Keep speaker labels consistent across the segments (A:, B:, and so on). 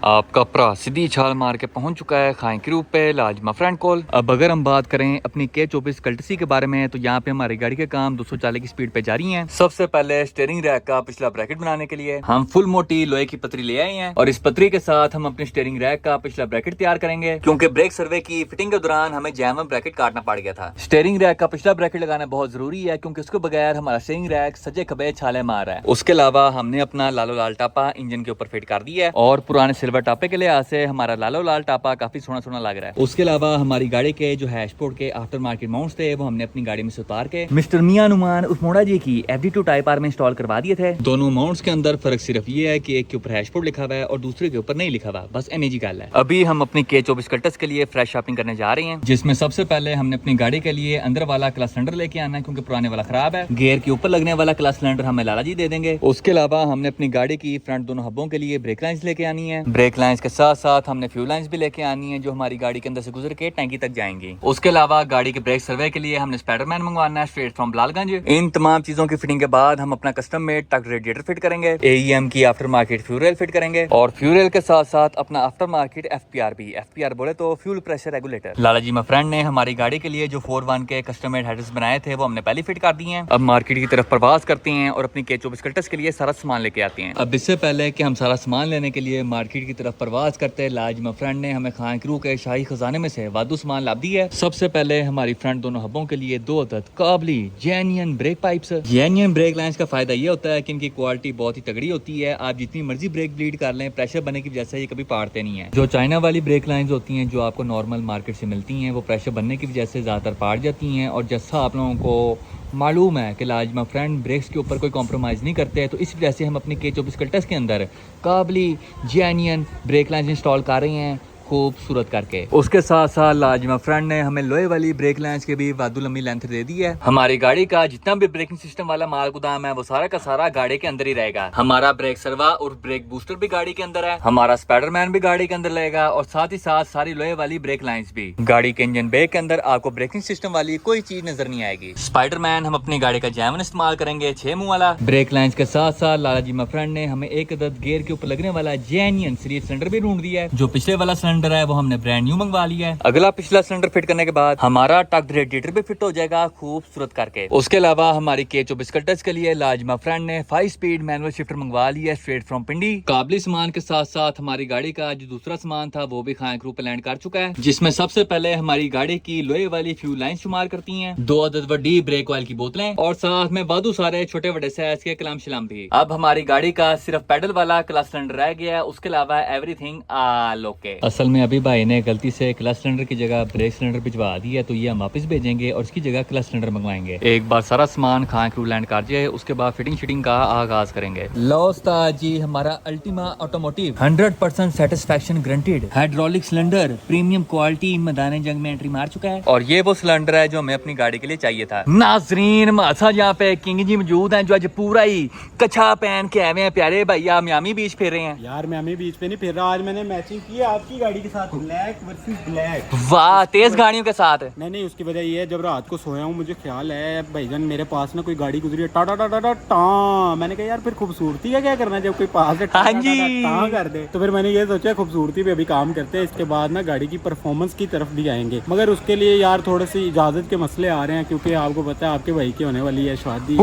A: आपका भरा सीधी छाल मार के पहुंच चुका है खाई के रूप पे लाजमा फ्रेंड कॉल। अब अगर हम बात करें अपनी K24 कल्टसी के बारे में तो यहाँ पे हमारी गाड़ी के काम 240 की स्पीड पे जारी हैं। सबसे पहले स्टीयरिंग रैक का पिछला ब्रैकेट बनाने के लिए हम फुल मोटी लोहे की पतरी ले आए हैं और इस पतरी के साथ हम अपनी स्टीयरिंग रैक का पिछला ब्रैकेट तैयार करेंगे, क्योंकि ब्रेक सर्वे की फिटिंग के दौरान हमें जैम ब्रैकेट काटना पड़ गया था। स्टीयरिंग रैक का पिछला ब्रैकेट लगाना बहुत जरूरी है, क्योंकि उसके बगैर हमारा स्टीयरिंग रैक सजे खबे छाले मार रहा है। उसके अलावा हमने अपना लालो लाल टापा इंजन के ऊपर फिट कर दिया है और पुराने सिल्वर टापे के लिहाज से हमारा लालो लाल टापा काफी सोना सोना लग रहा है। उसके अलावा हमारी गाड़ी के जो हैशबोर्ड के आफ्टर मार्केट माउंट्स थे वो हमने अपनी गाड़ी में से उतार के मिस्टर मियां नुमान उस्मोड़ा जी की FD2 टाइप आर में इंस्टॉल करवा दिए थे। दोनों माउंट्स के अंदर फर्क सिर्फ ये है कि एक के ऊपर हैशबोर्ड लिखा हुआ है और दूसरे के ऊपर नहीं लिखा हुआ, बस एनएजी गल है। अभी हम अपनी K24 कल्टस के लिए फ्रेश शॉपिंग करने जा रहे हैं, जिसमें सबसे पहले हमने अपनी गाड़ी के लिए अंदर वाला क्लच सिलेंडर लेके आना है, क्योंकि पुराने वाला खराब है। गियर के ऊपर लगने वाला क्लच सिलेंडर हमें लाला जी दे देंगे। उसके अलावा हमने अपनी गाड़ी की फ्रंट दोनों हब्बों के लिए ब्रेक लाइंस लेके आनी है। ब्रेक लाइंस के साथ साथ हमने फ्यूल लाइंस भी लेके आनी है, जो हमारी गाड़ी के अंदर से गुजर के टैंकी तक जाएंगी। उसके अलावा गाड़ी के ब्रेक सर्वे के लिए हमने स्पाइडरमैन मंगवाना है स्ट्रेट फ्रॉम बिलालगंज। इन तमाम चीजों की फिटिंग के बाद हम अपना कस्टम मेड टक रेडिएटर फिट करेंगे, AEM की after market fuel rail fit करेंगे और फ्यूल रेल के साथ साथ अपना आफ्टर मार्केट FPR बोले तो फ्यूल प्रेशर रेगुलेटर। लाला जी मेरे फ्रेंड ने हमारी गाड़ी के लिए जो 4-1 के कस्टम मेड हेडर्स बनाए थे वो हमने पहले फिट कर दिए हैं। अब मार्केट की तरफ प्रवास करते हैं और अपनी K24 कल्टस के लिए सारा सामान लेके आते हैं। अब इससे पहले कि हम सारा सामान लेने के लिए मार्केट की तरफ प्रवास करते हैं, लाला जी मेरे फ्रेंड ने हमें खान क्रू के शाही खजाने में से वादू सामान ला दी है। सबसे पहले हमारी फ्रंट दोनों हब्बों के लिए 2 अदद काबली genuine brake pipes. Genuine brake lines का फायदा ये होता है कि इनकी क्वालिटी बहुत ही तगड़ी होती है। आप जितनी मर्जी ब्रेक ब्लीड कर लें, प्रेशर बनने की वजह से ये कभी पाड़ते नहीं है। जो चाइना वाली ब्रेक लाइंस होती हैं जो आपको नॉर्मल मार्केट से मिलती हैं, वो प्रेशर बनने की वजह से ज्यादातर पाड़ जाती हैं। और जैसा आप लोगों को मालूम है कि लाजमा फ्रेंड ब्रेक्स के ऊपर कोई कॉम्प्रोमाइज़ नहीं करते, तो इस वजह से हम अपनी K24 कल्टस के अंदर काबली जेन्युइन ब्रेक लाइंस इंस्टॉल कर रहे हैं खूबसूरत करके। उसके साथ साथ लाजमा फ्रेंड ने हमें लोहे वाली ब्रेक लाइंस की भी वादू लंबी लेंथ दे दी है। हमारी गाड़ी का जितना भी ब्रेकिंग सिस्टम वाला माल गोदाम है वो सारा का सारा गाड़ी के अंदर ही रहेगा। हमारा ब्रेक सर्वा और ब्रेक बूस्टर भी गाड़ी के अंदर है, हमारा स्पाइडरमैन भी गाड़ी के अंदर रहेगा और साथ ही साथ सारी लोहे वाली ब्रेक लाइंस भी। गाड़ी के इंजन बे के अंदर आपको ब्रेकिंग सिस्टम वाली कोई चीज नजर नहीं आएगी। स्पाइडरमैन हम अपनी गाड़ी का जैमन इस्तेमाल करेंगे 6 मुंह वाला। ब्रेक लाइंस के साथ साथ लाला जी मेरे फ्रेंड ने हमें एक अदद गियर के ऊपर लगने वाला जेन्युइन सीरीज सिलेंडर भी ढूंढ दिया है। जो पिछले वाला सिलेंडर है वो हमने ब्रांड न्यू मंगवा लिया है। अगला पिछला सिलेंडर फिट करने के बाद हमारा टक रेडिएटर भी फिट हो जाएगा खूबसूरत करके। उसके अलावा हमारी K24 कल्टस के लिए लाजमा फ्रेंड ने 5 स्पीड मैनुअल शिफ्टर मंगवा लिया स्ट्रेट फ्रॉम पिंडी। काबली सामान के साथ साथ हमारी गाड़ी का जो दूसरा सामान था वो भी खान क्रू पे लैंड कर चुका है, जिसमें सबसे पहले हमारी गाड़ी की लोहे वाली फ्यूल लाइन शुमार करती है, 2 अदद वड्डी ब्रेक ऑयल की बोतलें और साथ में बादू सारे छोटे बड़े साइज के कलम शलम भी। अब हमारी गाड़ी का सिर्फ पेडल वाला क्लच सिलेंडर रह गया है, उसके अलावा एवरीथिंग ऑल ओके। असल में अभी भाई ने गलती से क्लच सिलेंडर की जगह ब्रेक सिलेंडर भिजवा दिया, तो ये हम वापस भेजेंगे और इसकी जगह क्लच सिलेंडर मंगवाएंगे। एक बार सारा सामान खान क्रू लैंड कर जाए उसके बाद फिटिंग शिटिंग का आगाज करेंगे। लो उस्ताद जी, हमारा Ultima automotive 100% satisfaction guaranteed hydraulic cylinder premium quality मैदान जंग में एंट्री मार चुका है और ये वो सिलेंडर है जो हमें अपनी गाड़ी के लिए चाहिए था। नाजरीन मासा यहाँ पे किंग जी मौजूद हैं, जो आज पूरा ही कच्छा पहन के आए हैं। प्यारे भैया मियामी बीच फिर रहे हैं।
B: यार मियामी बीच पे नहीं फिर रहा, आज मैंने मैचिंग की है आपकी गाड़ी के साथ, ब्लैक वर्सेस ब्लैक।
A: वाह, तेज गाड़ियों के साथ।
B: नहीं, उसकी वजह ये है जब रात को सोया हूँ मुझे ख्याल है भाईजान मेरे पास ना कोई गाड़ी गुजरी है टा टा टा टा टा टा। मैंने कहा यार फिर खूबसूरती का क्या करना है, जब कोई पास से टा टा कर दे। तो फिर मैंने ये सोचा खूबसूरती पे अभी काम करते हैं, इसके बाद ना गाड़ी की परफॉर्मेंस की तरफ भी आएंगे। मगर उसके लिए यार थोड़े से इजाजत के मसले आ रहे हैं, क्योंकि आपको पता है आपके भाई की होने वाली है शादी।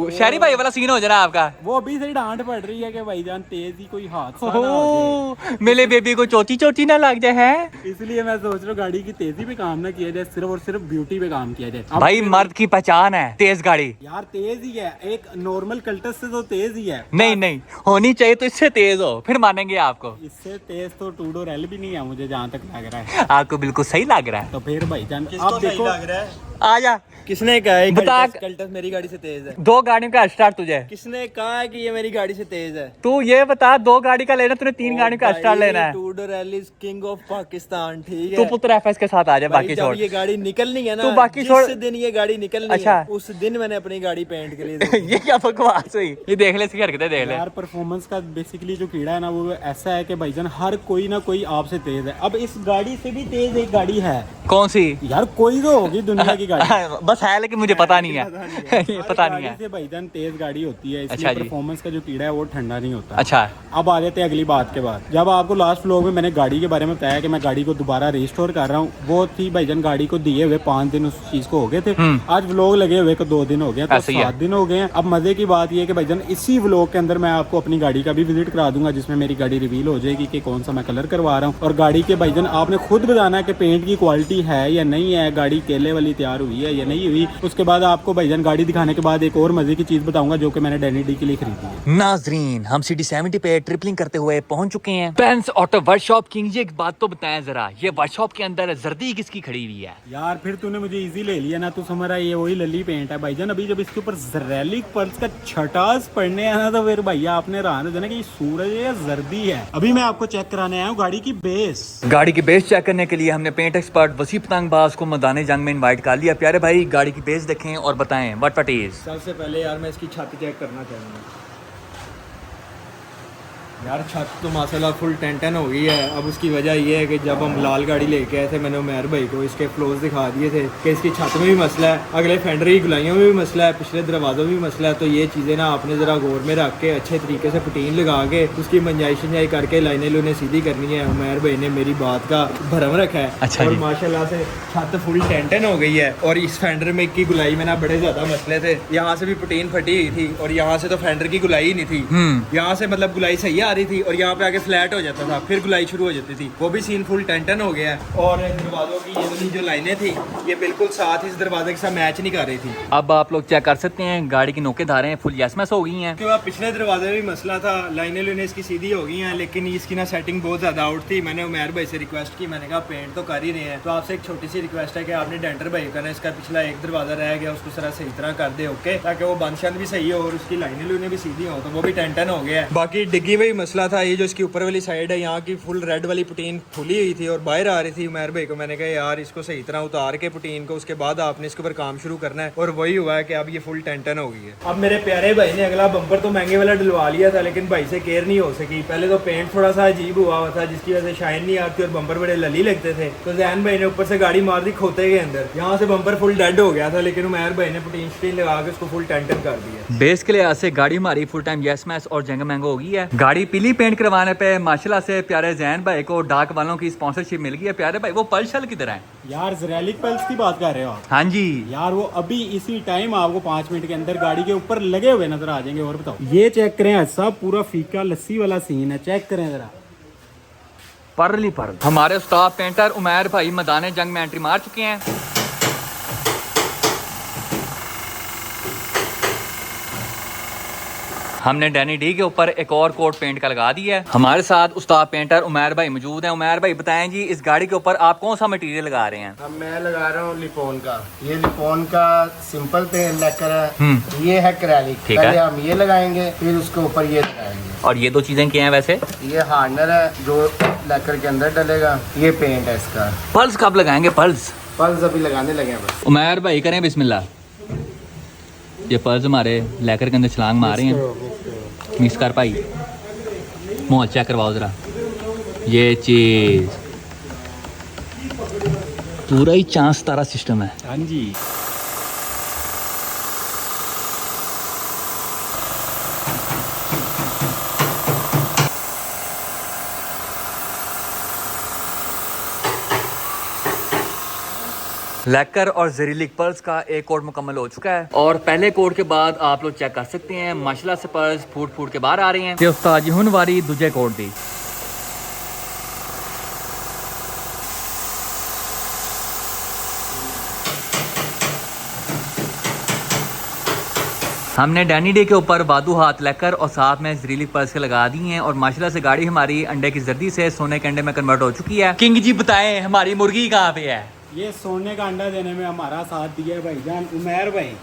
A: शहरी भाई वाला सीन हो जाना आपका।
B: वो अभी से डांट पड़ रही है कि भाईजान तेज ही कोई हादसा ना हो जाए,
A: मेरे बेबी को चोटी ना लग जाए है।
B: इसलिए मैं सोच रहा हूँ गाड़ी की तेजी पे काम ना किया जाए, सिर्फ और सिर्फ ब्यूटी पे काम किया जाए।
A: भाई मर्द की पहचान है तेज गाड़ी।
B: यार तेज ही है, एक नॉर्मल कल्टस से तो तेज ही है।
A: नहीं होनी चाहिए तो इससे तेज हो, फिर मानेंगे आपको।
B: इससे तेज तो टू डोर एल भी नहीं है मुझे जहाँ तक लग रहा है।
A: आपको बिल्कुल सही लग रहा है।
B: तो फिर भाईजान आप देखो
A: आ जा।
C: किसने कहा है
A: बता,
C: कल्टस मेरी गाड़ी से तेज है?
A: 2 गाड़ियों का स्टार्ट तुझे
C: किसने कहा है कि ये मेरी गाड़ी से तेज है?
A: तू ये बता, 2 गाड़ी का लेना, तूने 3 गाड़ियों का स्टार्ट लेना है।
C: Two door L is king of Pakistan, ठीक है?
A: तू पुत्र FS के साथ आ जा, बाकी छोड़।
C: जब ये गाड़ी निकलनी है ना,
A: तू बाकी छोड़।
C: जिस दिन ये गाड़ी निकलनी
A: अच्छा
C: है उस दिन मैंने अपनी गाड़ी पेंट के लिए
A: ये क्या बकवास हुई? ये देख ले, इसकी हरकतें देख ले।
B: यार परफॉर्मेंस का बेसिकली जो कीड़ा है ना वो ऐसा है कि भाईजान हर कोई ना कोई आपसे तेज है। अब इस गाड़ी से भी तेज एक गाड़ी है
A: कौन सी?
B: यार कोई तो होगी दुनिया की गाड़ी।
A: बस है लेकिन मुझे पता नहीं है। पता नहीं है।
B: से भाईजान तेज गाड़ी होती है, इसलिए
A: अच्छा जी।
B: परफॉर्मेंस का जो कीड़ा है वो ठंडा नहीं होता।
A: अच्छा।
B: अब आ जाते हैं अगली बात के बाद। जब आपको लास्ट व्लॉग में मैंने गाड़ी के बारे में बताया कि मैं गाड़ी को दोबारा रिस्टोर कर रहा हूँ, वो थी भाईजान गाड़ी को दिए हुए 5 दिन उस चीज को हो गए थे। आज व्लॉग लगे हुए को 2 दिन हो गए, तो
A: ऐसे ही है।
B: 7 दिन हो गए हैं। अब मजे की बात ये है कि भाईजान इसी व्लॉग के अंदर मैं आपको अपनी गाड़ी का भी विजिट करा दूंगा, जिसमें मेरी गाड़ी रिवील हो जाएगी कि कौन सा मैं कलर करवा रहा हूँ। और गाड़ी के भाईजान आपने खुद बताना है कि पेंट की क्वालिटी है या नहीं है, गाड़ी केले वाली तैयार हुई है या नहीं हुई। उसके बाद आपको भाईजान गाड़ी दिखाने के बाद एक और मजे की चीज बताऊंगा जो कि मैंने डैनी डी के लिए खरीदी है।
A: नाजरीन, हम सिटी 70 पे ट्रिपलिंग करते हुए पहुंच चुके हैं पेंस ऑटो वर्कशॉप। किंग जी एक बात तो बताएं जरा, ये वर्कशॉप के अंदर जर्दी किसकी खड़ी हुई है?
B: यार फिर तूने मुझे इजी ले लिया ना, तू समझ रहा है ये वही लली पेंट है भाईजान। अभी जब इसके ऊपर जरैलिक पर्ल्स का छटास पड़ने आना तो फिर भैया आपने रहने देना कि ये सूरज है या जर्दी है। अभी मैं आपको चेक कराने आया हूँ गाड़ी की बेस।
A: गाड़ी की बेस चेक करने के लिए हमने पेंट एक्सपर्ट वसी पतंगबाज को मैदान जंग में इनवाइट कर लिया। प्यारे भाई गाड़ी की बेस देखें और बताएं व्हाट इट इज।
C: सबसे पहले यार मैं इसकी छत चेक करना चाहूँगा। यार छत तो माशाल्लाह फुल टेंटन हो गई है। अब उसकी वजह ये है कि जब हम लाल गाड़ी लेके आए थे, मैंने उमर भाई को इसके फ्लोज दिखा दिए थे कि इसकी छत में भी मसला है, अगले फेंडर की गुलाइयों में भी मसला है, पिछले दरवाज़ों में भी मसला है। तो ये चीज़ें ना आपने ज़रा गौर में रख के अच्छे तरीके से पुटीन लगा के उसकी मंजाई शंजाई करके लाइनें लूने सीधी करनी है। उमर भाई ने मेरी बात का भरम रखा है।
A: अच्छा
C: और
A: जी।
C: माशाल्लाह से छत फुल टेंटन हो गई है। और इस फेंडर में की गुलाई में ना बड़े ज़्यादा मसले थे। यहाँ से भी पुटीन फटी हुई थी और यहाँ से तो फेंडर की गुलाई ही नहीं थी। यहाँ से मतलब गुलाई सही आ रही थी और यहाँ पे फ्लैट हो जाता था, फिर गुलाई शुरू हो जाती थी। वो भी सीन फुल टेंटन हो गया है। और दरवाजों की ये वाली जो लाइनें थी ये बिल्कुल साथ इस दरवाजे के साथ मैच नहीं कर रही थी।
A: अब आप लोग चेक कर सकते हैं गाड़ी की नोके धारें फुल यस हो गई हैं।
C: उसके बाद पिछले दरवाजे में भी मसला था, लाइनें लूने इसकी सीधी हो गई हैं, लेकिन इसकी ना सेटिंग बहुत ज्यादा आउट थी। मैंने उमर भाई से रिक्वेस्ट की, मैंने कहा पेंट तो कर ही रहे हैं, तो आपसे एक छोटी सी रिक्वेस्ट है कि आपने डेंटर भाई का ना इसका पिछला एक दरवाजा रह गया उसको जरा सही तरह कर दे, ओके, ताकि वो बंद शंद भी सही हो और उसकी लाइनें लूने भी सीधी हो। तो वो भी टेंटन हो गया है। बाकी डिग्गी में भी मसला था, ये जो इसकी ऊपर वाली साइड है यहाँ की फुल रेड वाली पुटीन खुली हुई थी और बाहर आ रही थी। उमर भाई को मैंने कहा यार इसको सही तरह उतार के पुटीन को, उसके बाद आपने इसके ऊपर काम शुरू करना है। और वही हुआ है कि अब ये फुल टेंटन हो गई है। अब मेरे प्यारे भाई ने अगला बम्पर तो महंगे वाला डलवा लिया था, लेकिन भाई से केयर नहीं हो सकी। पहले तो पेंट थोड़ा सा अजीब हुआ था जिसकी वजह से शाइन नहीं आती और बम्पर बड़े लली लगते थे। तो जैन भाई ने ऊपर से गाड़ी मार दी खोते के अंदर, यहाँ से बम्पर फुल डेड हो गया था, लेकिन उमर भाई ने पुटीन स्टीन लगा के उसको फुल टेंटन कर दिया।
A: बेस के लिहाज से गाड़ी हमारी फुल टाइम यस मैस और जंग महंगो हो गई है। गाड़ी पीली पेंट करवाने पे माशाल्लाह से प्यारे जैन भाई को डाक वालों की स्पॉन्सरशिप मिल गई है। प्यारे भाई वो पल शल किधर है?
B: यार जरैलिक पर्ल्स की बात कर रहे हो आप?
A: हाँ जी
B: यार वो अभी इसी टाइम आपको 5 मिनट के अंदर गाड़ी के ऊपर लगे हुए नजर आ जाएंगे। और बताओ ये चेक करें, सब पूरा फीका लस्सी वाला सीन है, चेक करें जरा।
A: परली पर हमारे उस्ताद पेंटर उमर भाई मैदान जंग में एंट्री मार चुके हैं। हमने डैनी डी के ऊपर एक और कोट पेंट का लगा दिया है। हमारे साथ उस्ताद पेंटर उमर भाई मौजूद हैं। उमर भाई बताएं जी इस गाड़ी के ऊपर आप कौन सा मटेरियल लगा रहे हैं?
D: अब मैं लगा रहा हूँ लिपोन का। ये लिपोन का सिंपल पेंट लेकर है, ये है क्रैलिक।
A: ठीक है।
D: पहले हम ये लगाएंगे फिर उसके ऊपर ये लगाएंगे।
A: और ये दो चीजें क्या हैं वैसे?
D: ये हार्डनर है जो लेकर के अंदर डलेगा, ये पेंट है इसका।
A: पल्स कब लगाएंगे? पल्स
D: पल्स अभी लगाने लगे हैं बस।
A: उमर भाई करें बिस्मिल्लाह। ये पल्स हमारे लेकर के अंदर छलांग मार रहे हैं। मिक्स कर भाई, मोह चेक करवाओ जरा। ये चीज पूरा ही चांस तारा सिस्टम है।
B: हाँ जी।
A: लैकर और जेरिलिक पर्ल्स का एक कोट मुकम्मल हो चुका है और पहले कोट के बाद आप लोग चेक कर सकते हैं माशाल्लाह से पर्ल्स फूट के बाहर आ रहे हैं। ते उस्ताद जी हुन वारी दूजे कोट दी। हमने डैनी डे के ऊपर वादू हाथ लेकर और साथ में जेरिलिक पर्ल्स के लगा दी हैं और माशाल्लाह से गाड़ी हमारी अंडे की जर्दी से सोने के अंडे में कन्वर्ट हो चुकी है। किंग जी बताएं हमारी मुर्गी कहाँ पे है?
B: ये सोने का अंडा देने में हमारा साथ दिया है भाईजान उमर भाई।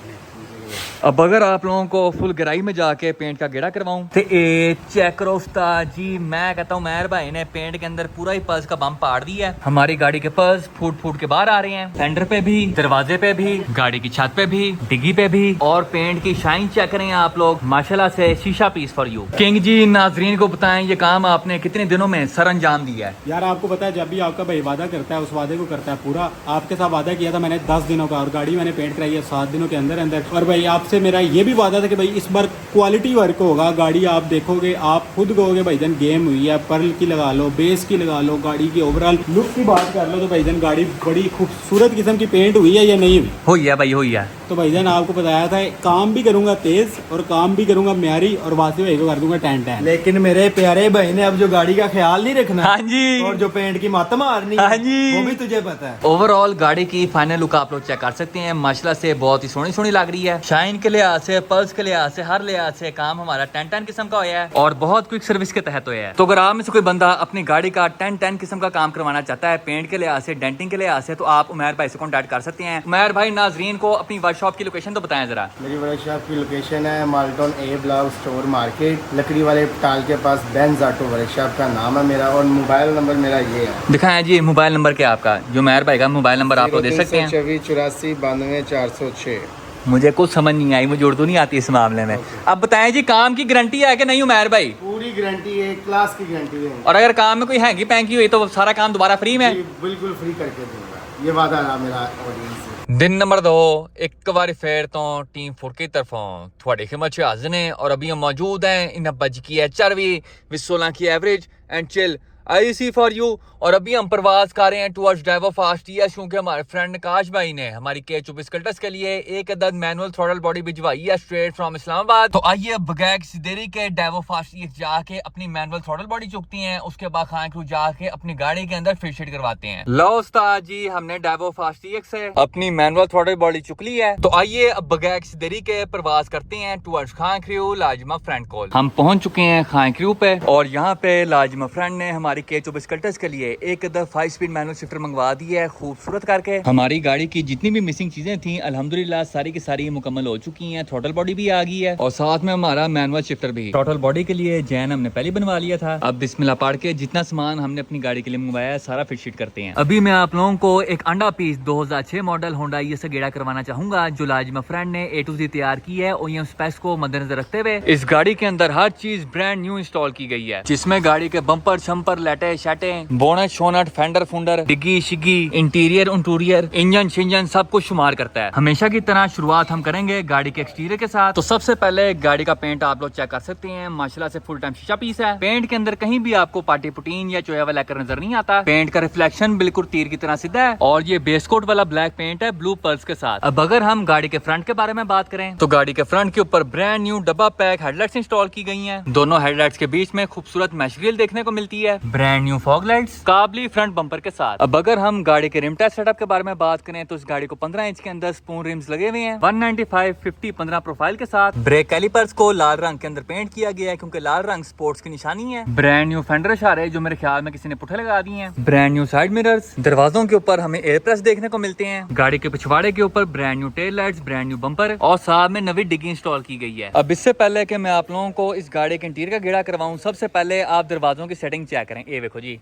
A: अब अगर आप लोगों को फुल गहराई में जाके पेंट का गेड़ा करवाऊं तो ये चेक करो उस्ताद जी, मैं कहता हूँ मेहर भाई ने पेंट के अंदर पूरा ही पर्स का बम पाड़ दिया है। हमारी गाड़ी के पर्स फूट के बाहर आ रहे हैं, फेंडर पे भी, दरवाजे पे भी, गाड़ी की छत पे भी, डिग्गी पे भी। और पेंट की शाइन चेक करें आप लोग, माशाल्लाह से शीशा पीस फॉर यू। किंग जी नाजरीन को बताएं ये काम आपने कितने दिनों में सर अंजाम दिया है?
B: यार आपको पता है, जब भी आपका भाई वादा करता है उस वादे को करता है पूरा। आपके साथ वादा किया था मैंने 10 दिनों का, और गाड़ी मैंने पेंट कराई है 7 दिनों के अंदर अंदर। और भाई आपसे मेरा ये भी वादा था कि भाई इस बार क्वालिटी वर्क होगा। गाड़ी आप देखोगे, आप खुद कहोगे भाईजान गेम हुई है, पर्ल की लगा लो, बेस की लगा लो, गाड़ी की ओवरऑल लुक की बात कर लो तो भाईजान गाड़ी बड़ी खूबसूरत किस्म की पेंट हुई है या नहीं हुई?
A: है भाई, हुई है।
B: तो भाईजान आपको बताया था काम भी करूंगा तेज और काम भी करूंगा म्यारी, और वासी भाई को कर दूंगा 10-10।
C: लेकिन मेरे प्यारे भाई ने अब जो गाड़ी का ख्याल नहीं रखना,
A: हाँ जी,
C: और जो पेंट की मत मारनी,
A: हाँ जी,
C: वो भी तुझे पता है।
A: ओवरऑल गाड़ी की फाइनल लुक आप लोग चेक कर सकते हैं, माशाल्लाह से बहुत ही सोनी लग रही है। शाइन के लिहाज से, पल्स के लिहाज से, हर लिहाज से काम हमारा 10-10 किस्म का होया है और बहुत क्विक सर्विस के तहत होया है। तो अगर आप में से कोई बंदा अपनी गाड़ी का 10-10 किस्म का काम करवाना चाहता है, पेंट के लिहाज से, डेंटिंग के लिहाज से, तो आप उमैर भाई से कॉन्टैक्ट कर सकते हैं। उमैर भाई नाजरीन को अपनी वर्कशॉप की लोकेशन तो बताएं जरा।
D: मेरी वर्कशॉप की लोकेशन है माल्टन ए ब्लॉक स्टोर मार्केट, लकड़ी वाले टाल के पास, बेंज ऑटो वर्कशॉप का नाम है मेरा, और मोबाइल नंबर मेरा ये है।
A: दिखाएं जी मोबाइल नंबर क्या आपका, जो उमैर भाई का मोबाइल नंबर आप लोग दे सकते हैं।
D: 2484
A: मुझे कुछ समझ नहीं आई, मुझे उर्दू नहीं आती इस मामले में। अब बताएं जी काम की गारंटी है कि नहीं उमैर भाई?
D: पूरी गारंटी है, क्लास की गारंटी है।
A: और अगर काम में कोई हैंगी पैंकी हुई तो सारा काम दोबारा फ्री में?
D: जी, बिल्कुल फ्री करके दूंगा, ये वादा है मेरा ऑडियंस से।
A: दिन नंबर 2 एक बार फिर तो टीम 4 की तरफों थोड़ी खिदमत च हाजिर ने, और अभी हम मौजूद हैं इन बज की है 4वीं विद 16 की average and chill IC for you. और अभी हम प्रवास कर रहे हैं टुवर्ड्स ड्राइवर फास्ट ईएस, क्योंकि हमारे फ्रेंड काश भाई ने हमारी K24 कल्टस के लिए एक अदद मैनुअल थ्रॉटल बॉडी भिजवाई है स्ट्रेट फ्रॉम इस्लामाबाद। तो आइए बगैर किसी देरी के ड्राइवर फास्ट ईएस जाके अपनी मैनुअल थ्रॉटल बॉडी चुकती हैं, उसके बाद खान क्रू जाके अपनी गाड़ी के अंदर फिट शिट करवाते हैं। लो उस्ताद जी, हमने ड्राइवर फास्ट ईएस से अपनी मैनुअल थ्रॉटल बॉडी चुक ली है। तो आइए अब बगैर किसी देरी के प्रवास करते हैं टुवर्ड्स खान क्रू लाजिमा फ्रेंड कॉल। हम पहुंच चुके हैं खान क्रू पे, और यहाँ पे लाजिमा फ्रेंड ने हमारी K24 कल्टस के लिए एक अदद 5 स्पीड मैनुअल शिफ्टर मंगवा दी है खूबसूरत करके। हमारी गाड़ी की जितनी भी मिसिंग चीजें थी अल्हम्दुलिल्लाह सारी की सारी मुकम्मल हो चुकी हैं। थ्रॉटल बॉडी भी आ गई है और साथ में हमारा मैनुअल शिफ्टर भी। थ्रॉटल बॉडी के लिए जैन हमने पहले बनवा लिया था। अब बिस्मिल्लाह पढ़ के जितना सामान हमने अपनी गाड़ी के लिए मंगवाया है सारा फिट शीट करते हैं। अभी मैं आप लोगों को एक अंडा पीस 2006 मॉडल होंडा ईएस से गेड़ा करवाना चाहूंगा, जो लाजिमा फ्रेंड ने A to Z तैयार की है OEM स्पेक्स को मद्देनजर रखते हुए। इस गाड़ी के अंदर हर चीज ब्रांड न्यू इंस्टॉल की गई है, जिसमें गाड़ी के बम्पर शम्पर लाइटें शाटे, बोनट शोनट, फेंडर फुंडर, डिग्गी शिग्गी, इंटीरियर उंटूरियर, इंजन शिंजन सब कुछ शुमार करता है। हमेशा की तरह शुरुआत हम करेंगे गाड़ी के एक्सटीरियर के साथ। तो सबसे पहले गाड़ी का पेंट आप लोग चेक कर सकते हैं, माशाल्लाह से फुल टाइम शीशा पीस है। पेंट के अंदर कहीं भी आपको पार्टी पुटीन या चोया वाला नजर नहीं आता। पेंट का रिफ्लेक्शन बिल्कुल तीर की तरह सीधा है, और ये बेस कोट वाला ब्लैक पेंट है ब्लू पर्ल्स के साथ। अब अगर हम गाड़ी के फ्रंट के बारे में बात करें तो गाड़ी के फ्रंट के ऊपर ब्रांड न्यू डब्बा पैक हेडलाइट्स इंस्टॉल की गई हैं। दोनों हेडलाइट्स के बीच में खूबसूरत मैश ग्रिल देखने को मिलती है, ब्रांड न्यू फॉग लाइट्स, काबली फ्रंट बम्पर के साथ। अब अगर हम गाड़ी के रिम टेस्ट सेटअप के बारे में बात करें तो इस गाड़ी को 15 इंच के अंदर स्पून रिम्स लगे हुए हैं 195/50/15 प्रोफाइल के साथ। ब्रेक कैलिपर्स को लाल रंग के अंदर पेंट किया गया है, क्योंकि लाल रंग स्पोर्ट्स की निशानी है। ब्रांड न्यू फेंडर इशारे जो मेरे ख्याल में किसी ने पुट्ठे लगा दिए हैं। ब्रांड न्यू साइड मिरर्स, दरवाजों के ऊपर हमें एयर प्रेस देखने को मिलते हैं। गाड़ी के पिछवाड़े के ऊपर brand new tail lights, brand new bumper, और साथ में नवी डिग्गी इंस्टॉल की गई है। अब इससे पहले कि मैं आप लोगों को इस गाड़ी के इंटीरियर का गेड़ा करवाऊं, सबसे पहले आप दरवाजों की सेटिंग चेक करें। ये देखो जी,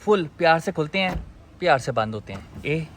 A: फुल प्यार से खुलते हैं, प्यार से बंद होते हैं।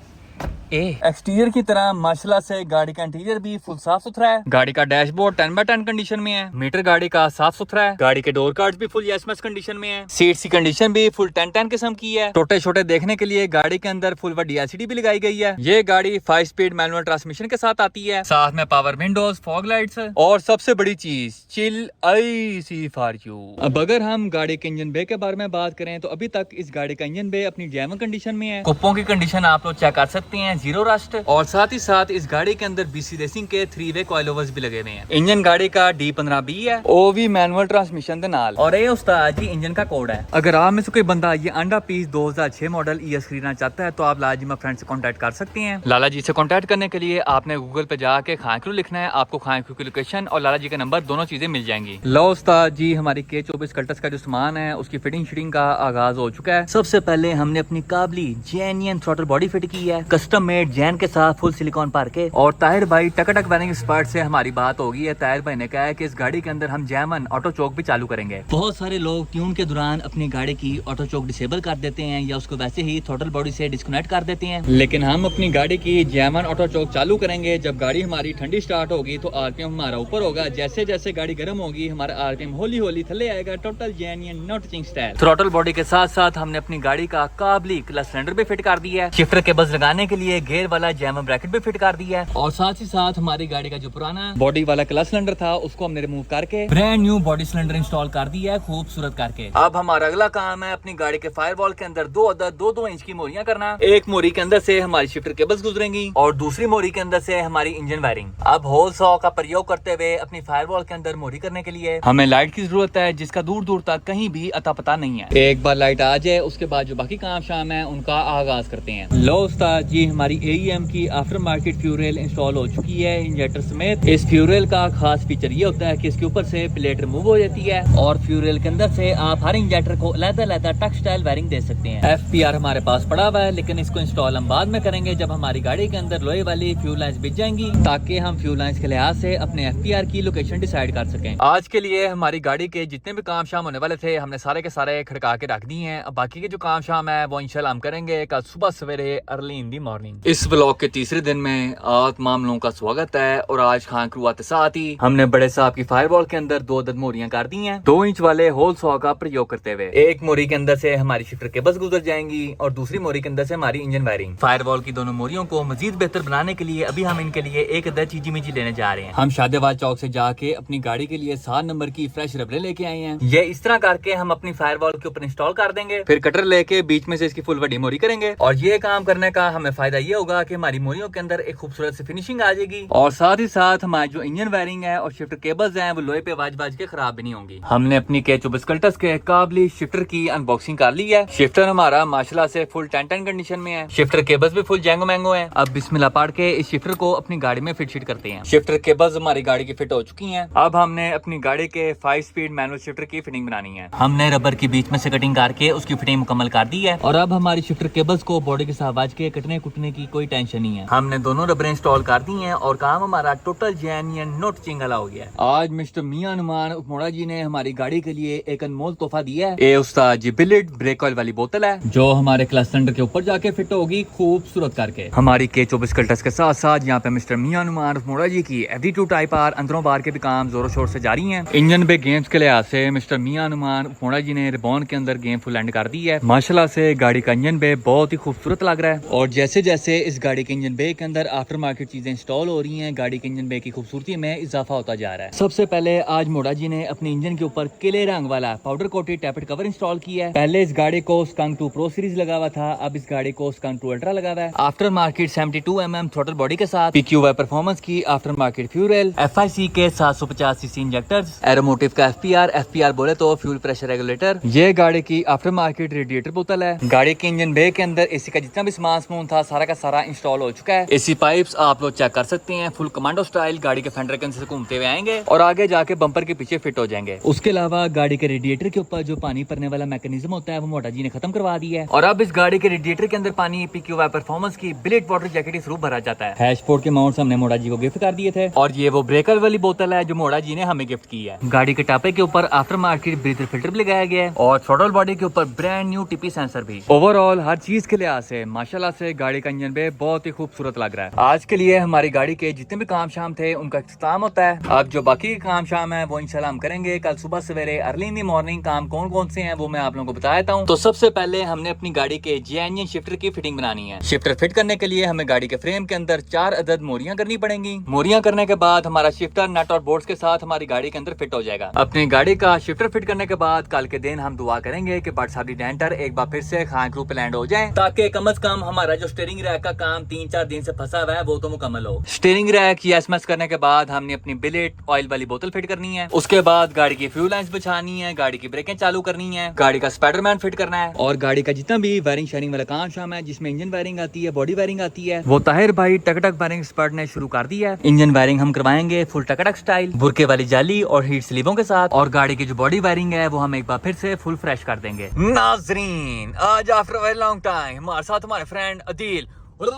A: एक्सटीरियर की तरह माशाल्लाह से गाड़ी का इंटीरियर भी फुल साफ सुथरा है। गाड़ी का डैशबोर्ड 10/10 कंडीशन में है। मीटर गाड़ी का साफ सुथरा है। गाड़ी के डोर कार्ड्स भी फुल यस कंडीशन में है। सीट्स की कंडीशन भी फुल 10/10 किस्म की है। छोटे छोटे देखने के लिए गाड़ी के अंदर फुल बड़ी LCD भी लगाई गई है। ये गाड़ी 5 स्पीड मैनुअल ट्रांसमिशन के साथ आती है, साथ में पावर विंडोज, फॉग लाइट्स, और सबसे बड़ी चीज चिल IC फॉर यू। अब अगर हम गाड़ी के इंजन बे के बारे में बात करें तो अभी तक इस गाड़ी का इंजन बे अपनी जैम कंडीशन में है। कुप्पों की कंडीशन आप लोग चेक कर सकते हैं, जीरो रस्ट, और साथ ही साथ इस गाड़ी के अंदर BC रेसिंग के 3-वे कॉइल ओवर्स भी लगे हुए हैं। इंजन गाड़ी का D15B है, OV मैनुअल ट्रांसमिशन के नाल, और ये उस्ताद जी इंजन का कोड है। अगर आप में से कोई बंदा ये अंडा पीस 2006 मॉडल ES खरीदना चाहता है तो आप लाजिमा फ्रेंड से कांटेक्ट कर सकते हैं। लाला जी से कांटेक्ट करने के लिए आपने गूगल पे जाके खान क्रू लिखना है, आपको खान क्रू की लोकेशन और लाला जी का नंबर दोनों चीजें मिल जाएंगी। लो उस्ताद जी, हमारी K24 कल्टस का जो सामान है उसकी फिटिंग शिटिंग का आगाज हो चुका है। सबसे पहले हमने अपनी काबली जेन्युइन थ्रॉटल बॉडी फिट की है, कस्टम मेट जैन के साथ फुल सिलिकॉन पार्क है। और ताहिर भाई टकटक वायरिंग एक्सपर्ट से हमारी बात होगी है। ताहिर भाई ने कहा है कि इस गाड़ी के अंदर हम जैमन ऑटो चौक भी चालू करेंगे। बहुत सारे लोग ट्यून के दौरान अपनी गाड़ी की ऑटो चौक डिसेबल कर देते हैं या उसको वैसे ही थ्रॉटल बॉडी से डिस्कनेक्ट कर देते हैं, लेकिन हम अपनी गाड़ी की जैमन ऑटो चौक चालू करेंगे। जब गाड़ी हमारी ठंडी स्टार्ट होगी तो आरपीएम हमारा ऊपर होगा। जैसे जैसे गाड़ी गर्म होगी हमारा आरपीएम हौली हौली थले आएगा। Total genuine no touching style. Throttle body के साथ साथ हमने अपनी गाड़ी का काबली क्लच सिलेंडर भी फिट कर दिया है। शिफ्टर केबल्स लगाने के लिए गियर वाला जैमन ब्रैकेट भी फिट कर दिया है। और साथ ही साथ हमारी गाड़ी का जो पुराना बॉडी वाला क्लच सिलेंडर था उसको हमने रिमूव करके brand new body cylinder install कर दिया है खूबसूरत करके। अब हमारा अगला काम है अपनी गाड़ी के फायरवॉल के अंदर 2 इंच की मोरियां करना। एक मोरी के अंदर से हमारी शिफ्टर केबल्स गुजरेंगी और दूसरी मोरी के अंदर से हमारी इंजन वायरिंग। अब होल सॉ का प्रयोग करते हुए अपनी फायरवॉल के अंदर मोरी करने के लिए हमें लाइट की जरूरत है, जिसका दूर दूर तक कहीं भी अता पता नहीं है। एक बार लाइट आ जाए उसके बाद जो बाकी काम शाम है उनका आगाज करते हैं। लो उस्ताद जी, हमारी AEM की आफ्टर मार्केट फ्यूल इंस्टॉल हो चुकी है इंजेक्टर समेत। इस फ्यूल का खास फीचर ये होता है कि इसके ऊपर से प्लेट रिमूव हो जाती है और फ्यूल के अंदर से आप हर इंजेक्टर को अलग-अलग टेक्सटाइल वायरिंग दे सकते हैं। FPR हमारे पास पड़ा हुआ है, लेकिन इसको इंस्टॉल हम बाद में करेंगे जब हमारी गाड़ी के अंदर लोहे वाली फ्यूल लाइन्स बिछ जाएंगी, ताकि हम फ्यूल लाइन्स के लिहाज से अपने FPR की लोकेशन डिसाइड कर सकें। आज के लिए हमारी गाड़ी के जितने भी काम शाम होने वाले थे हमने सारे के सारे खड़का के रख दिए हैं। अब बाकी के जो काम शाम है वो इंशाल्लाह हम करेंगे कल सुबह सवेरे अर्ली इन दी मॉर्निंग। इस ब्लॉग के तीसरे दिन में आप तमाम लोगों का स्वागत है। और आज खान क्रू आते साथ ही हमने बड़े साहब की फायरवॉल के अंदर 2 अदद मोरियां कर दी हैं 2 इंच वाले होल सॉ का प्रयोग करते हुए। एक मोरी के अंदर से हमारी शिफ्टर केबल्स गुजर जाएंगी और दूसरी मोरी के अंदर से हमारी इंजन वायरिंग। फायरवॉल की दोनों मोरियों को मजीद बेहतर बनाने के लिए अभी हम इनके लिए एक अदद चीजी मिची लेने जा रहे हैं। हम शादेबाद चौक से जाके अपनी गाड़ी के लिए 7 नंबर की फ्रेश रबरें लेके आए हैं। ये इस तरह करके हम अपनी फायरवॉल के ऊपर इंस्टॉल कर देंगे, फिर कटर लेके बीच में से इसकी फुल बड़ी मोरी करेंगे। और ये काम करने का हमें फायदा ये होगा कि हमारी मोरियों के अंदर एक खूबसूरत सी फिनिशिंग आ जाएगी और साथ ही साथ हमारी जो इंजन वायरिंग है और शिफ्टर केबल्स हैं वो लोहे पे बाज के खराब भी नहीं होंगी। हमने अपनी K24 कल्टस के काबली शिफ्टर की अनबॉक्सिंग कर ली है। शिफ्टर हमारा माशाल्लाह से फुल 10 कंडीशन में है। शिफ्टर केबल्स भी फुल जैंगो मैंगो है। अब बिस्मिल्लाह पढ़ के इस शिफ्टर को अपनी गाड़ी में फिट करते हैं। शिफ्टर केबल्स हमारी गाड़ी की फिट हो चुकी हैं। अब हमने अपनी गाड़ी के 5 स्पीड मैनुअल शिफ्टर की फिटिंग बनानी है। हमने रबर की बीच में से कटिंग करके उसकी फिटिंग मुकम्मल कर दी है और अब हमारी शिफ्टर केबल्स को बॉडी के साथ बाज के कटने कुटने की कोई टेंशन नहीं है। हमने दोनों रबरें इंस्टॉल कर दी हैं और काम हमारा टोटल जेन्युइन नो टचिंग वाला हो गया है। आज मिस्टर मियां नुमान उपमोड़ा जी ने हमारी गाड़ी के लिए एक अनमोल तोहफा दिया है। ये उस्ताद जी बिलेट ब्रेक ऑयल वाली बोतल है जो हमारे क्लच सिलेंडर के ऊपर जाके फिट होगी खूबसूरत करके। हमारी K24 कल्टस के साथ साथ यहाँ पे मिस्टर मियां नुमान उपमोड़ा जी की FD2 टाइप आर अंदरों बाहर के भी काम जोरों शोर से जारी हैं। इंजन पे गेम्स के लिहाज से मिस्टर मियां नुमान उपमोड़ा जी ने रिबॉन के अंदर गेम फुल एंड कर दी है। माशाल्लाह से गाड़ी का इंजन बे बहुत ही खूबसूरत लग रहा है और जैसे जैसे इस गाड़ी के इंजन बे के अंदर आफ्टर मार्केट चीजें इंस्टॉल हो रही हैं गाड़ी के इंजन बे की खूबसूरती में इजाफा होता जा रहा है। सबसे पहले आज मोड़ा जी ने अपने इंजन के ऊपर किले रंग वाला पाउडर कोटेड टैपेड कवर इंस्टॉल किया है। पहले इस गाड़ी को स्कंक 2 प्रो सीरीज लगा हुआ था, अब इस गाड़ी को स्कंक 2 अल्ट्रा लगा हुआ है। After market 72 mm throttle body के साथ PQY परफॉर्मेंस की आफ्टर मार्केट फ्यूल FIC के 750 सीसी इंजेक्टर्स, एरोमोटिव का FPR बोले तो फ्यूल प्रेशर रेगुलेटर। ये गाड़ी की आफ्टर मार्केट रेडिएटर बोतल है। गाड़ी के इंजन बे के अंदर एसी का जितना भी सामान समून था सारा का सारा इंस्टॉल हो चुका है। एसी पाइप्स आप लोग चेक कर सकते हैं, फुल कमांडो स्टाइल गाड़ी के फेंडर के अंदर से घूमते हुए आएंगे और आगे जाके बम्पर के पीछे फिट हो जाएंगे। उसके अलावा गाड़ी के रेडिएटर के ऊपर जो पानी भरने वाला मैकेनिज्म होता है वो मोटा जी ने खत्म करवा दिया है और अब इस गाड़ी के रेडिएटर के अंदर पानी PQY परफॉर्मेंस की बिलेट वाटर जैकेट के थ्रू भरा जाता है। हैशबोर्ड के माउंट्स हमने मोटा जी को गिफ्ट कर दिए थे और ये वो ब्रेकर वाली बोतल है जो मोटा जी ने हमें गिफ्ट की है। गाड़ी के टापे के ऊपर आफ्टर मार्केट ब्रीथर फिल्टर भी लगाया गया है और थ्रॉटल बॉडी के ऊपर ब्रांड न्यू TP सेंसर भी। ओवरऑल हर चीज के लिहाज से माशाल्लाह से गाड़ी का इंजन बे बहुत ही खूबसूरत लग रहा है। आज के लिए हमारी गाड़ी के जितने भी काम शाम थे उनका इख्तिताम होता है। अब जो बाकी के काम शाम है वो इंशाल्लाह हम करेंगे कल सुबह सवेरे अर्ली इन दी मॉर्निंग। काम कौन कौन से हैं वो मैं आप लोगों को बता देता हूँ। तो सबसे पहले हमने अपनी गाड़ी के जेन्युइन शिफ्टर की फिटिंग बनानी है। शिफ्टर फिट करने के लिए हमें गाड़ी के फ्रेम के अंदर 4 अदद मोरियां करनी पड़ेंगी। मोरियां करने के बाद हमारा शिफ्टर नट और बोल्ट्स के साथ हमारी गाड़ी के अंदर फिट हो जाएगा। अपनी गाड़ी का शिफ्टर फिट करने के बाद कल के दिन हम दुआ करेंगे कि बट साहब डेंटर एक बार फिर से खान क्रू पे लैंड हो जाए, ताकि कम से कम हमारा जो स्टीयरिंग रैक का काम 3-4 दिन से फंसा हुआ है वो तो मुकम्मल हो। स्टीयरिंग रैक या SMS करने के बाद हमने अपनी बिलेट ऑयल वाली बोतल फिट करनी है। उसके बाद गाड़ी की फ्यूल लाइन्स बिछानी है, गाड़ी की ब्रेकें चालू करनी है, गाड़ी का स्पाइडरमैन फिट करना है और गाड़ी का जितना भी वायरिंग शेयरिंग वाला काम शाम है जिसमें इंजन वायरिंग आती है, बॉडी वायरिंग आती है, वो ताहिर भाई टकटक वायरिंग एक्सपर्ट ने शुरू कर दी है। इंजन वायरिंग हम करवाएंगे फुल टकटक स्टाइल, बुरके वाली जाली और हीट स्लीवों के साथ और गाड़ी की जो बॉडी वायरिंग है वो हम एक बार फिर से फुल फ्रेश कर देंगे। नाजरीन, आज आफ्टर वेरी लॉन्ग टाइम हमारे साथ हमारे फ्रेंड अदील मौजूद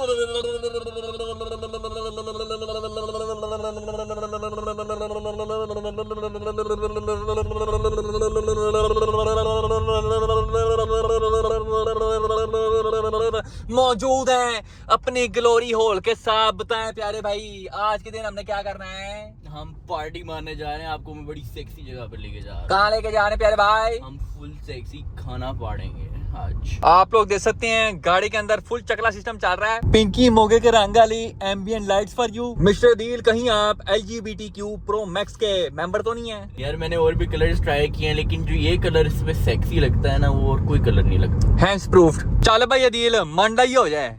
A: हैं अपनी ग्लोरी हॉल के साथ। बताएं प्यारे भाई, आज के दिन हमने क्या करना है?
E: हम पार्टी मारने जा रहे हैं, आपको मैं बड़ी सेक्सी जगह पर लेके जा रहा
A: कहाँ लेके जा रहे हैं प्यारे भाई?
E: हूँ। हम फुल सेक्सी खाना पाड़ेंगे आज।
A: आप लोग देख सकते हैं गाड़ी के अंदर फुल चकला सिस्टम चल रहा है। पिंकी मोगे के रंग वाली ambient lights for you. Mister deal, कहीं आप LGBTQ Pro Max के मेंबर तो नहीं है?
E: यार मैंने और भी कलर्स ट्राई किए हैं, लेकिन जो ये कलर इसमें सेक्सी लगता है ना, वो और कोई कलर नहीं लगता।
A: Hands proofed. चल भाई अदील, मंडा ही हो जाए,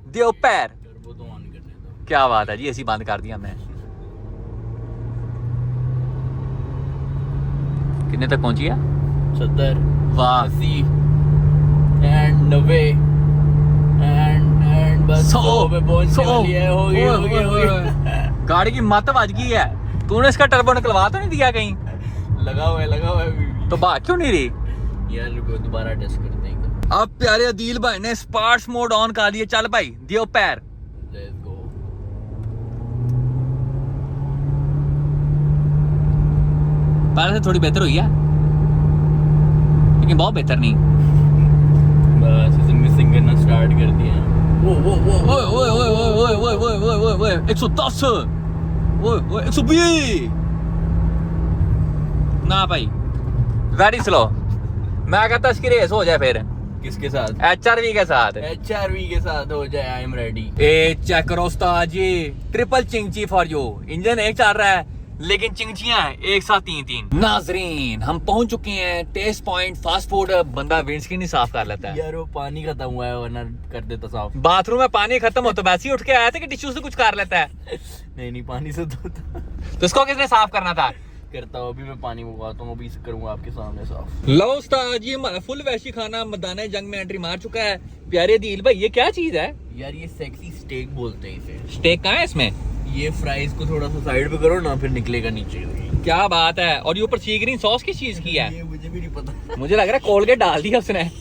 A: दियो पैर।
E: टर्बो तो ऑन करने दो।
A: क्या बात है जी, ऐसी बंद कर दिया हमने। कितने तक पहुंची है?
E: 70,
A: वाह,
E: 80 एंड 90 एंड बस 100 पे पहुंचने वाली है। हो गई।
A: गाड़ी की मत बज गई है। तूने इसका टर्बो निकलवा तो नहीं दिया कहीं?
E: लगा हुआ है अभी भी।
A: तो बात क्यों नहीं रही?
E: यार रुको, दोबारा टेस्ट करते हैं एकदम।
A: अब प्यारे अदील भाई ने स्पार्ट्स मोड ऑन कर दिया। चल भाई दियो पैर।
E: Let's go.
A: पहले से थोड़ी बेहतर हुई है, लेकिन बहुत बेहतर नहीं।
E: बस इसे मिसिंग करना स्टार्ट कर दिया है।
A: ओए ओए ओए ओए ओए ओए ओए ओए ओए ओए 110, ओए ओए 120 ना भाई, वेरी स्लो। मैं कहता इसकी रेस हो जाए फिर
E: किसके साथ?
A: HRV के साथ।
E: HRV के साथ हो जाए। I am ready.
A: ए चेक करो उस्ताद जी, ट्रिपल चिंची फॉर यू। इंजन एक चल रहा है, लेकिन चिंचियां एक साथ 3-3। नाजरीन, हम पहुंच चुके हैं टेस्ट पॉइंट फास्ट फूड। बंदा विंडस्क्रीन ही साफ कर लेता है।
E: यार वो पानी खत्म हुआ है, वरना कर देता साफ।
A: बाथरूम में पानी खत्म हो तो वैसे ही उठ के आया था कि टिश्यू से कुछ कर लेता है?
E: नहीं पानी से धोता।
A: तो इसको किसने साफ करना था?
E: करता हूँ, अभी मैं पानी मंगवाता हूँ, अभी करूंगा आपके सामने साफ।
A: लो उस्ताद जी, हमारा फुल वैशी खाना मैदान जंग में एंट्री मार चुका है। प्यारे दिल भाई, ये क्या चीज है?
E: यार ये सेक्सी स्टेक बोलते हैं इसे।
A: स्टेक कहाँ है इसमें?
E: ये फ्राइज को थोड़ा सा साइड पे करो ना, फिर निकलेगा नीचे।
A: क्या बात है। और ये ऊपर सी ग्रीन सॉस किस चीज की है?
E: ये मुझे भी नहीं पता।
A: मुझे लग रहा है कोलगेट डाल दिया उसने,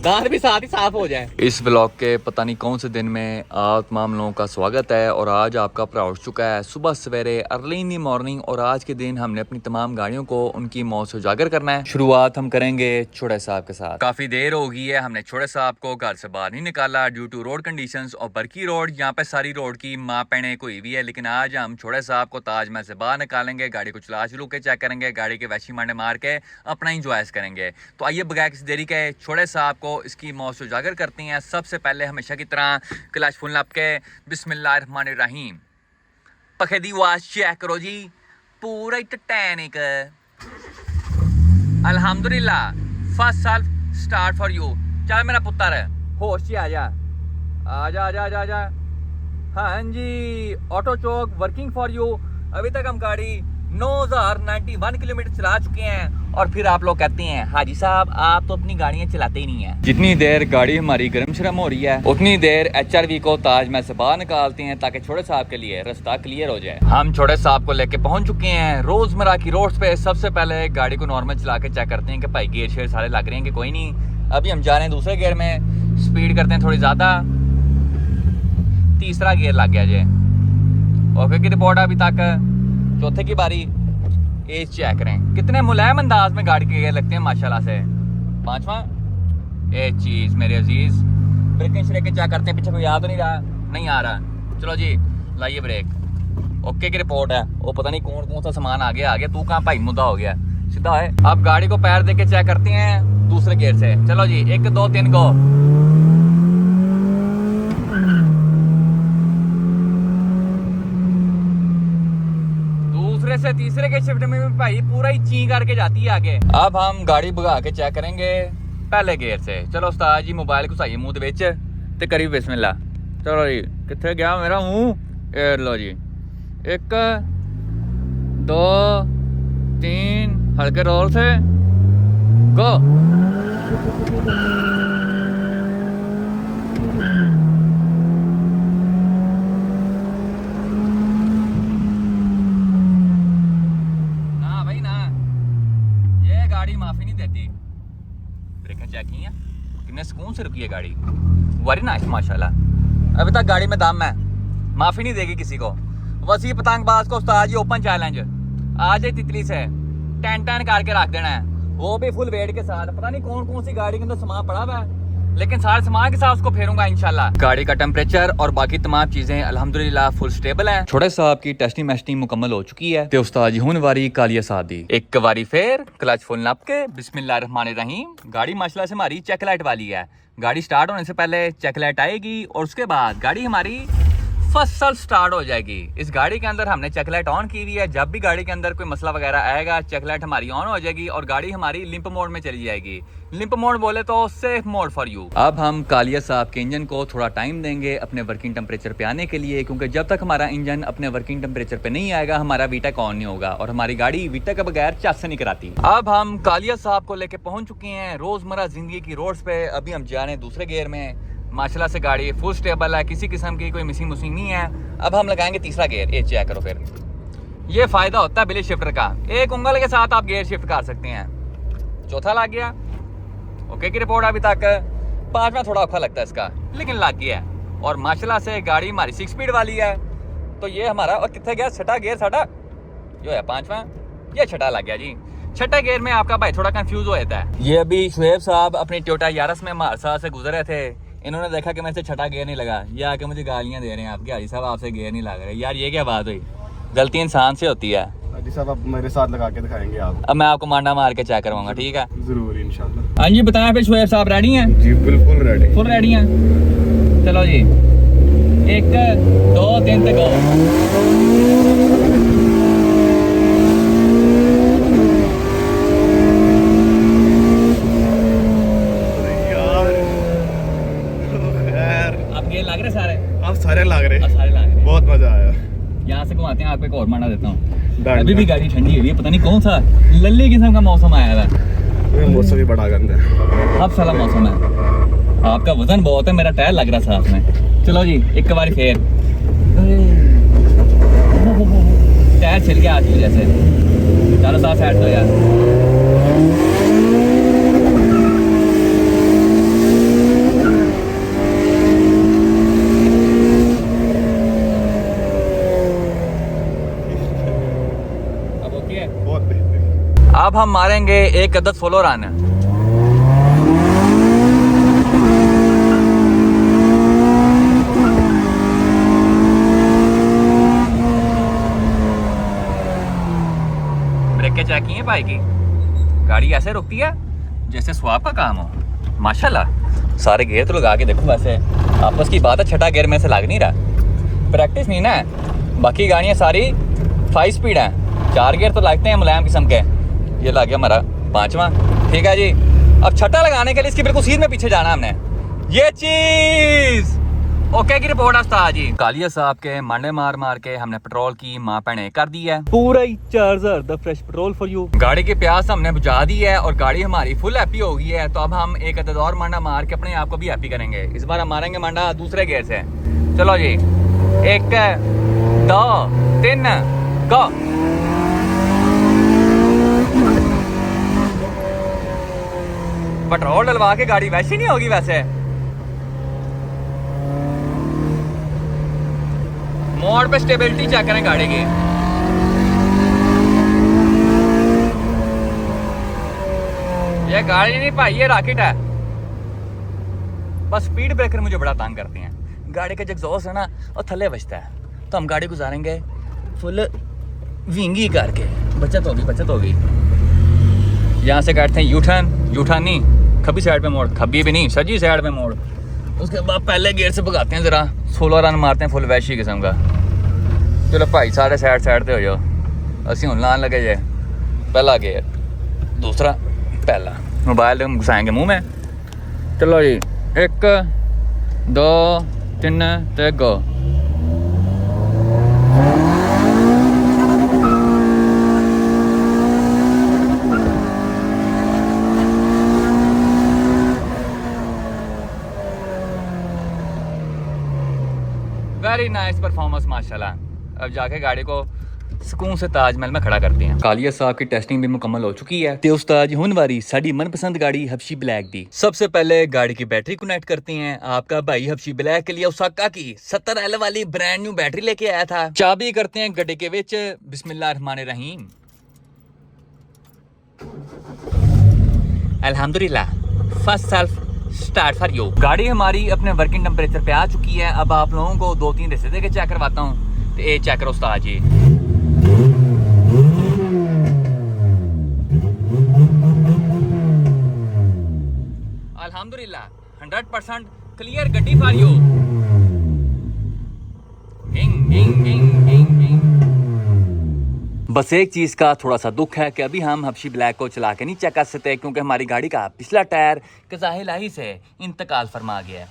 A: दांत भी साथ ही साफ हो जाए। इस ब्लॉग के पता नहीं कौन से दिन में आप तमाम लोगों का स्वागत है। और आज आपका अपना उठ चुका है सुबह सवेरे अर्ली इन दी मॉर्निंग। और आज के दिन हमने अपनी तमाम गाड़ियों को उनकी मौत से उजागर करना है। शुरुआत हम करेंगे छोड़े साहब के साथ। काफी देर हो गई है, हमने छोड़े साहब को घर से बाहर नहीं निकाला ड्यू टू रोड कंडीशंस। और बरकी रोड यहाँ पे सारी रोड की माँ पैने कोई भी है, लेकिन आज हम छोड़े साहब को ताजमहल से बाहर निकालेंगे। गाड़ी को चला चलू के चेक करेंगे, गाड़ी के वैशी मांडे मार के अपना ही चॉइस करेंगे। तो आइए बगैर किसी देरी के छोड़े साहब को इसकी मौत से उजागर करते हैं। सबसे पहले हमेशा की तरह क्लच फुल नप के बिस्मिल्लाहिर्रहमानिर्रहीम। पखेदी आवाज चेक करो जी, पूरा टाइटैनिक। अल्हम्दुलिल्लाह, फर्स्ट साल स्टार्ट फॉर यू। चल मेरा पुत्र, होश से आजा आजा आजा आजा आजा। हाँ जी, ऑटो चौक वर्किंग फॉर यू। अभी तक हम गाड़ी 9091 किलोमीटर चला चुके हैं। और फिर आप लोग कहते हैं हाजी साहब आप तो अपनी गाड़ियां चलाते ही नहीं है। जितनी देर गाड़ी हमारी गर्म शर्म हो रही है, उतनी देर HRV को ताजमहल से बाहर निकालते हैं ताकि छोटे साहब के लिए रास्ता क्लियर हो जाए। हम छोटे साहब को लेके पहुंच चुके हैं रोजमर्रा की रोड्स पे। सबसे पहले गाड़ी को नॉर्मल चला के चेक करते हैं कि भाई गेयर शेयर सारे लग रहे हैं कि कोई नहीं। अभी हम जा रहे हैं दूसरे गियर में, स्पीड करते हैं थोड़ी ज्यादा। तीसरा गियर लग गया जी। ओके की रिपोर्ट अभी तक। चौथे की बारी, एज चेक करें कितने मुलायम अंदाज में गाड़ी के गियर लगते हैं माशाल्लाह से। पांचवा एक चीज मेरे अजीज, ब्रेकें श्रेकें चेक करते हैं, पीछे कोई आ तो नहीं रहा? नहीं आ रहा। चलो जी लाइए ब्रेक। ओके की रिपोर्ट है। वो पता नहीं कौन कौन सा सामान आगे आ गया। तू कहाँ भाई मुद्दा हो गया, सीधा है। अब गाड़ी को पैर दे के चेक करते हैं दूसरे गियर से। चलो जी 1 2 3 गो। से तीसरे के शिफ्ट में भी भाई पूरा ही ची करके जाती है आगे। अब हम गाड़ी भगा के चेक करेंगे पहले गियर से। चलो उस्ताद जी मोबाइल घुसाइए मुंह दे विच ते करिए बिस्मिल्लाह। चलो जी, कितने गया मेरा मुंह? ए लो जी, 1 2 3, हल्के रोल से गो। गाड़ी माफी नहीं देती। ब्रेकें चेक की हैं, कितने सुकून से रुकी है गाड़ी। वेरी नाइस माशाल्लाह। अभी तक गाड़ी में दम है, माफी नहीं देगी किसी को। वसी पतंगबाज को उस्ताद जी ओपन चैलेंज, आज ही तितली से टैन टैन करके रख देना है, वो भी फुल वेट के साथ। पता नहीं कौन कौन सी गाड़ी के अंदर सामान पड़ा हुआ है, लेकिन सारे सामान के साथ उसको फेरूंगा इंशाल्लाह। गाड़ी का टेम्परेचर और बाकी तमाम चीजें अल्हम्दुलिल्लाह फुल स्टेबल हैं। छोटे साहब की टेस्टिंग मैस्टिंग मुकम्मल हो चुकी है ते उस्ताद जी हुन वारी कालिया साहब दी एक वारी फेर क्लच फुल नप के बिस्मिल्लाहिर्रहमानिर्रहीम। गाड़ी माशाल्लाह से हमारी चेक लाइट वाली है। गाड़ी स्टार्ट होने से पहले चेक लाइट आएगी और उसके बाद गाड़ी हमारी फसल स्टार्ट हो जाएगी। इस गाड़ी के अंदर हमने चेक लाइट ऑन की हुई है। जब भी गाड़ी के अंदर कोई मसला वगैरह आएगा चेक लाइट हमारी ऑन हो जाएगी और गाड़ी हमारी लिंप मोड में चली जाएगी। लिंप मोड बोले तो सेफ मोड फॉर यू। अब हम कालिया साहब के इंजन को थोड़ा टाइम देंगे अपने वर्किंग टेम्परेचर पे आने के लिए, क्योंकि जब तक हमारा इंजन अपने वर्किंग टेम्परेचर पे नहीं आएगा हमारा वीटेक ऑन नहीं होगा और हमारी गाड़ी वीटेक के बगैर चस नहीं कराती। अब हम कालिया साहब को लेके पहुंच चुके हैं रोजमर्रा जिंदगी की रोड्स पे। अभी हम जा रहे हैं दूसरे गियर में। माशाल्लाह से गाड़ी फुल स्टेबल है, किसी किस्म की कोई मिसिंग मुसिंग नहीं है। अब हम लगाएंगे तीसरा गियर, ये चेक करो। फिर ये फायदा होता है बिली शिफ्टर का, एक उंगल के साथ आप गियर शिफ्ट कर सकते हैं। चौथा लग गया, ओके की रिपोर्ट अभी तक। पांचवा थोड़ा औखा लगता है इसका, लेकिन लग गया है। और माशाल्लाह से गाड़ी हमारी 6 स्पीड वाली है। तो ये हमारा और कितने गया छठा गियर साढ़ा जो है पांचवा, ये छठा लग गया जी। छठे गियर में आपका भाई थोड़ा कंफ्यूज हो जाता है। ये अभी शुएब साहब अपनी टोयोटा यारिस में हमारे साथ से गुजर रहे थे। इन्होंने देखा कि मेरे से छठा गियर नहीं लगा, ये आके मुझे गालियां दे रहे हैं आपके हाजी साहब आपसे गियर नहीं लग रहे। यार ये क्या बात हुई, गलती इंसान से होती है।
D: हाजी साहब आप मेरे साथ लगा के दिखाएंगे आप।
A: अब मैं आपको मांडा मार के चेक करवाऊंगा, ठीक है?
D: जरूर इंशाल्लाह।
A: हाँ जी बताएं फिर शुएब साहब रेडी हैं?
D: जी बिल्कुल रेडी।
A: फुल रेडी हैं। चलो जी 1 2 3 तक
D: सारे लाग रहे,
A: सारे लग रहे।
D: बहुत मजा आया।
A: यहाँ से घुमाते हैं, आपको एक और मांडा देता हूँ।
D: डन।
A: अभी भी गाड़ी ठंडी हुई है, पता नहीं कौन सा लल्ली किस्म का मौसम आया हुआ है।
D: मौसम भी बड़ा गंदा है,
A: अब साला मौसम है। आपका वजन बहुत है, मेरा टायर लग रहा साथ में। चलो जी एक बार फेर टायर छिल गया आज की वजह से। चलो साथ साइड दो यार।
D: बहुत बेहतरीन।
A: अब हम मारेंगे एक अदद फॉलो रन। ब्रेकें चेक की हैं भाई की, गाड़ी ऐसे रुकती है जैसे स्वाब का काम हो। माशाल्लाह सारे गियर तो लगा के देखो, वैसे आपस की बात है छठा गियर में से लग नहीं रहा, प्रैक्टिस नहीं ना। बाकी गाड़ियाँ सारी 5 स्पीड हैं, 4 गियर तो लगते हैं मुलायम किस्म के। ये लग गया हमारा पांचवा, ठीक है जी। अब छठा लगाने के लिए इसकी बिल्कुल सीध में पीछे जाना हमने, ये चीज ओके की रिपोर्ट है उस्ताद जी। कालिया साहब के मांडे मार मार के हमने पेट्रोल की माँ पहने कर दी है, पूरा ही 4000 the fresh petrol for you. गाड़ी की प्यास हमने बुझा दी है और गाड़ी हमारी फुल हैप्पी हो गई है। तो अब हम एक अदद और मांडा मार के अपने आप को भी हैप्पी करेंगे। इस बार हम मारेंगे मांडा दूसरे गियर से। चलो जी 1 2 3 गो। पेट्रोल डलवा के गाड़ी वैसी नहीं होगी वैसे। मोड़ पे स्टेबिलिटी चेक करें गाड़ी की। ये गाड़ी नहीं भाई, ये रॉकेट है। बस स्पीड ब्रेकर मुझे बड़ा तंग करते हैं। गाड़ी का जो एग्जॉस्ट है ना वो थल्ले बजता है, तो हम गाड़ी गुजारेंगे फुल विंगी करके। बचत होगी। यहाँ से काटते हैं यूटर्न नहीं, खब्बी साइड पे मोड़, खब्बी भी नहीं सजी साइड पे मोड़। उसके बाद पहले गियर से भगाते हैं, जरा 16 रन मारते हैं फुल वैशी किस्म का। चलो भाई सारे साइड पे हो जाओ, असी हूँ लान लगे जे। पहला गियर, दूसरा, पहला। मोबाइल हम घुसाएंगे मुंह में। चलो जी 1 2 3 ते गो। वेरी नाइस परफॉर्मेंस माशाल्लाह। अब जाके गाड़ी को ਸਕੂਨ ਸੇ ਤਾਜਮਹਿਲ में खड़ा करते हैं। कालिया साहब की टेस्टिंग भी मुकम्मल हो चुकी है ते उस्ताद हुन वाली साडी मनपसंद गाड़ी हबशी ब्लैक दी। सबसे पहले गाड़ी की बैटरी कनेक्ट करते हैं। आपका भाई हबशी ब्लैक के लिए ओसाका की 70L वाली ब्रांड न्यू बैटरी लेके आया था। चाबी करते हैं गड्ढे के विच। बिस्मिल्लाहिर्रहमानिर्रहीम। अल्हम्दुलिल्लाह first self start for you. गाड़ी हमारी अपने वर्किंग टेम्परेचर पे आ चुकी है। अब आप लोगों को 2-3 रिश्ते देके चेक करवाता हूँ। तो ये चेक करो उस्ताद जी। अल्हम्दुलिल्लाह 100% क्लियर गड्डी फॉर यू। गिंग गिंग गिंग गिंग गिंग। बस एक चीज़ का थोड़ा सा दुख है कि अभी हम हबशी ब्लैक को चला के नहीं चेक कर सकते क्योंकि हमारी गाड़ी का पिछला टायर कज़ाए-लाही से इंतकाल फरमा गया है।